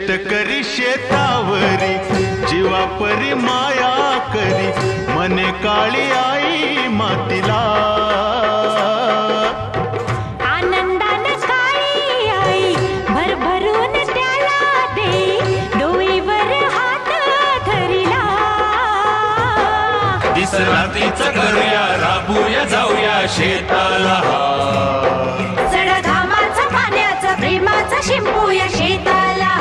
शेतकरी शेतावरी जीवापरी माया करी, मने काळी आई मातीला. आनंदाने काळी आई भरभरून त्याला दे, डोईवर हात धरिला. दिसरातीच करूया, राबूया जाऊया शेताला. चढ घामाचं पाण्याचं प्रेमाचं शिंपूया शेताला.